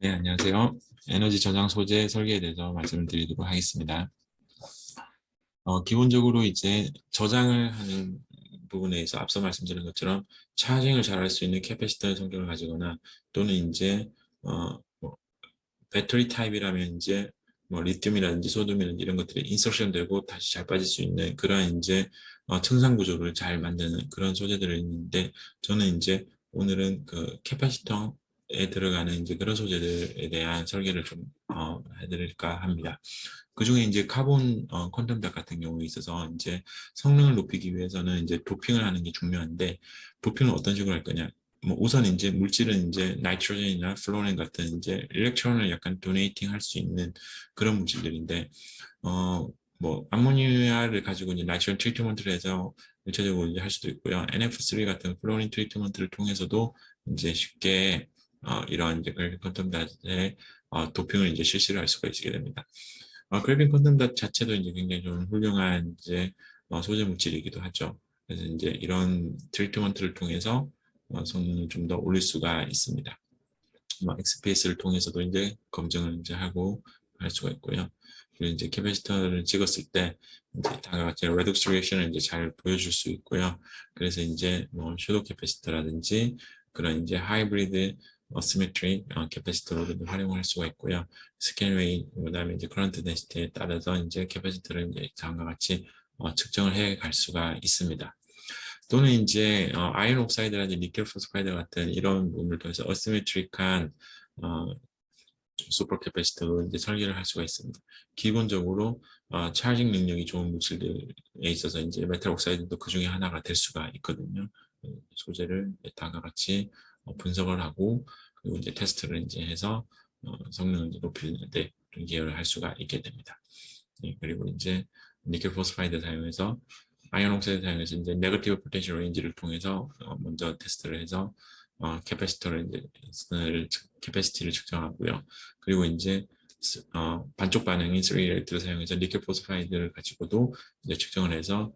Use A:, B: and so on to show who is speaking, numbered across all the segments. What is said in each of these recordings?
A: 네, 안녕하세요. 에너지 저장 소재 설계에 대해서 말씀을 드리도록 하겠습니다. 기본적으로 이제 저장을 하는 부분에서 앞서 말씀드린 것처럼 차징을 잘 할 수 있는 캐패시터 성격을 가지거나 또는 이제 뭐 배터리 타입이라면 이제 뭐 리튬이라든지 소듐이라든지 이런 것들이 인석션 되고 다시 잘 빠질 수 있는 그러한 이제 청산 구조를 잘 만드는 그런 소재들이 있는데, 저는 이제 오늘은 그 캐파시터에 들어가는 이제 그런 소재들에 대한 설계를 좀 해드릴까 합니다. 그중에 이제 카본 퀀텀 닷 같은 경우에 있어서 이제 성능을 높이기 위해서는 이제 도핑을 하는 게 중요한데, 도핑을 어떤 식으로 할 거냐? 뭐 우선 이제 물질은 이제 나이트로젠이나 플로린 같은 이제 일렉트론을 약간 도네이팅 할 수 있는 그런 물질들인데, 뭐 암모니아를 가지고 이제 나이트로젠 트리트먼트를 해서 일차적으로 이제 할 수도 있고요. NF3 같은 플로린 트리트먼트를 통해서도 이제 쉽게 이런 이제 그래픽 퀀텀 닷의 도핑을 이제 실시를 할 수가 있게 됩니다. 그래픽 퀀텀 닷 자체도 이제 굉장히 좀 훌륭한 이제 소재 물질이기도 하죠. 그래서 이제 이런 트리트먼트를 통해서 성능을 좀 더 올릴 수가 있습니다. 뭐 엑스페이스를 통해서도 이제 검증을 이제 하고 할 수가 있고요. 그리고 이제 캐패시터를 찍었을 때 이제 다 같이 레독스 리액션을 이제 잘 보여줄 수 있고요. 그래서 이제 뭐 섀도우 캐패시터라든지 그런 이제 하이브리드 시메트리 캐패시터로도 활용할 수가 있고요. 스캔웨이 그다음에 이제 커런트 덴시티에 따라서 이제 캐패시터를 이제 다음과 같이 측정을 해 갈 수가 있습니다. 또는 이제 아이언 옥사이드라든지 니켈 포스파이드 같은 이런 부분을 통해서 어시메트릭한 어, 슈퍼 캐패시터로 이제 설계를 할 수가 있습니다. 기본적으로 차징 능력이 좋은 물질들에 있어서 이제 메탈 옥사이드도 그 중에 하나가 될 수가 있거든요. 소재를 다음과 같이 분석을 하고 그리고 이제 테스트를 이제 해서 성능을 이제 높이는데 좀 기여를 할 수가 있게 됩니다. 예, 그리고 이제 니켈 포스파이드 사용해서 아이언 옥사이드 사용해서 이제 네거티브 포텐셜 레인지를 통해서 먼저 테스트를 해서 캐패시터를 이제 캐패시티를 측정하고요. 그리고 이제 반쪽 반응인 3React를 사용해서 니켈 포스파이드를 가지고도 이제 측정을 해서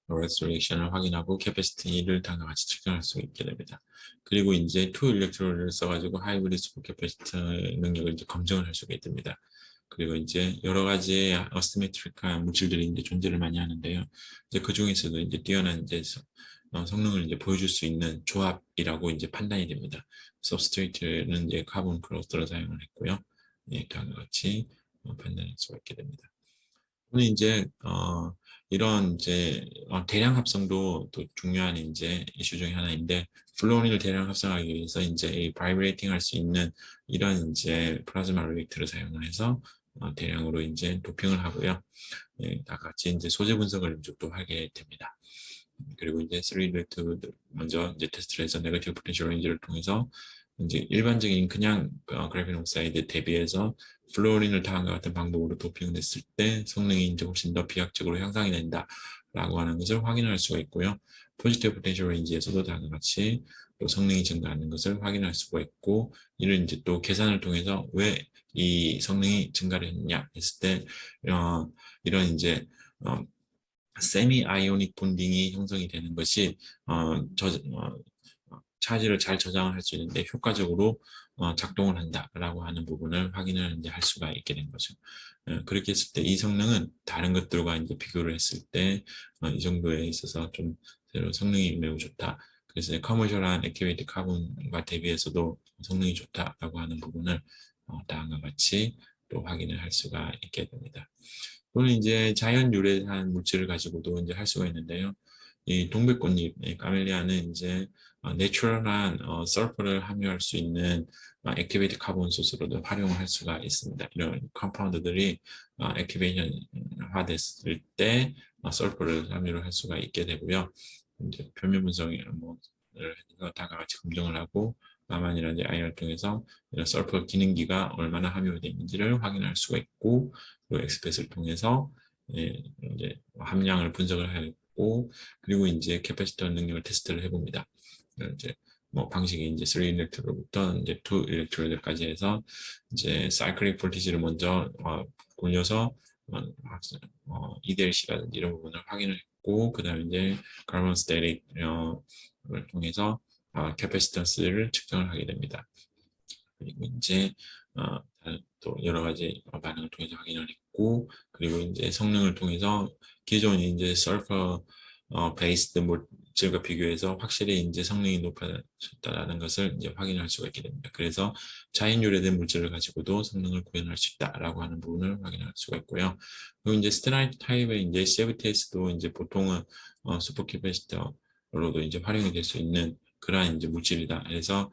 A: 레스토레이션을 확인하고 캐패시티를 다음과 같이 측정할 수 있게 됩니다. 그리고 이제 투 일렉트로를 써가지고 하이브리드 슈퍼 캐패시터 능력을 이제 검증을 할 수가 있습니다. 그리고 이제 여러 가지의 어스메트릭한 물질들이 이제 존재를 많이 하는데요. 이제 그 중에서도 이제 뛰어난 이제 성능을 이제 보여줄 수 있는 조합이라고 이제 판단이 됩니다. 서브스트레이트는 이제 카본 클러스터를 사용을 했고요. 예, 다음과 같이 판단할 수가 있게 됩니다. 또는 이제 이런 이제 대량 합성도 또 중요한 이제 이슈 중에 하나인데, 플루오린을 대량 합성하기 위해서 이제 이 바이브레이팅 할 수 있는 이런 이제 플라즈마 리액터를 사용을 해서 대량으로 이제 도핑을 하고요. 예, 다 같이 이제 소재 분석을 또 하게 됩니다. 그리고 이제 3D 먼저 이제 테스트를 해서 네거티브 포텐셜 레인지를 통해서 이제 일반적인 그냥 그래핀 옥사이드 대비해서 플로린을 다음과 같은 방법으로 도핑을 했을 때 성능이 이제 훨씬 더 비약적으로 향상이 된다라고 하는 것을 확인할 수가 있고요. 포지티브 포텐셜 레인지에서도 다음과 같이 또 성능이 증가하는 것을 확인할 수가 있고, 이를 이제 또 계산을 통해서 왜 이 성능이 증가를 했냐 했을 때 이런 이제 세미 아이오닉 본딩이 형성이 되는 것이 차지를 잘 저장할 수 있는데 효과적으로 작동을 한다라고 하는 부분을 확인을 이제 할 수가 있게 된 거죠. 그렇게 했을 때 이 성능은 다른 것들과 이제 비교를 했을 때 이 정도에 있어서 좀 성능이 매우 좋다. 그래서 커머셜한 액티베이트 카본과 대비해서도 성능이 좋다라고 하는 부분을 다음과 같이 또 확인을 할 수가 있게 됩니다. 또는 이제 자연 유래한 물질을 가지고도 이제 할 수가 있는데요. 이 동백꽃잎, 카멜리아는 이제 내추럴한 설퍼를 함유할 수 있는 액티베이트 카본 소스로도 활용을 할 수가 있습니다. 이런 컴파운드들이 액티베이션화 됐을 때 설퍼를 함유를 할 수가 있게 되고요. 이제 표면 분석을 해서 다가 같이 검증을 하고 나만이나 이제 아이를 통해서 이런 설퍼 기능기가 얼마나 함유되어 있는지를 확인할 수가 있고, 그 엑스패스를 통해서 이제 함량을 분석을 하고, 그리고 이제 캐패시터 능력을 테스트를 해봅니다. 이제 뭐 방식이 이제 3 일렉트로부터 이제 2 일렉트로드까지 해서 이제 사이클릭 볼티지를 먼저 굴려서 EDLC라든지 이런 부분을 확인을 했고, 그 다음에 이제 카본 스태틱을 통해서 캐패시턴스를 측정을 하게 됩니다. 그리고 이제 또 여러 가지 반응을 통해서 확인을 했고, 그리고 이제 성능을 통해서 기존 이제 설퍼 베이스드 물질과 비교해서 확실히 이제 성능이 높아졌다는 것을 이제 확인할 수가 있게 됩니다. 그래서 자연 유래된 물질을 가지고도 성능을 구현할 수 있다라고 하는 부분을 확인할 수가 있고요. 그리고 이제 스테나이트 타입의 이제 CFTS도 이제 보통은 슈퍼 캐패시터로도 이제 활용이 될 수 있는 그러한 이제 물질이다. 그래서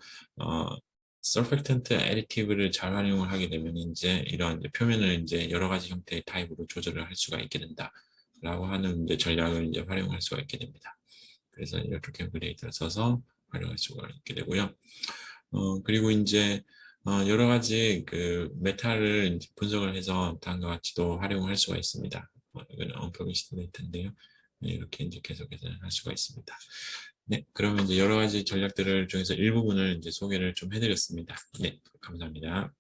A: 서펙턴트 애디티브를 잘 활용을 하게 되면 이제 이런 이제 표면을 이제 여러 가지 형태의 타입으로 조절을 할 수가 있게 된다라고 하는 이제 전략을 이제 활용할 수가 있게 됩니다. 그래서 이렇게 그레이드를 써서 활용할 수가 있게 되고요. 그리고 이제 여러 가지 그 메탈을 이제 분석을 해서 다음과 같이도 활용할 수가 있습니다. 이거는 언퍼미시드 데이터인데요. 네, 이렇게 이제 계속해서 할 수가 있습니다. 네, 그러면 이제 여러 가지 전략들을 중에서 일부분을 이제 소개를 좀 해드렸습니다. 네, 감사합니다.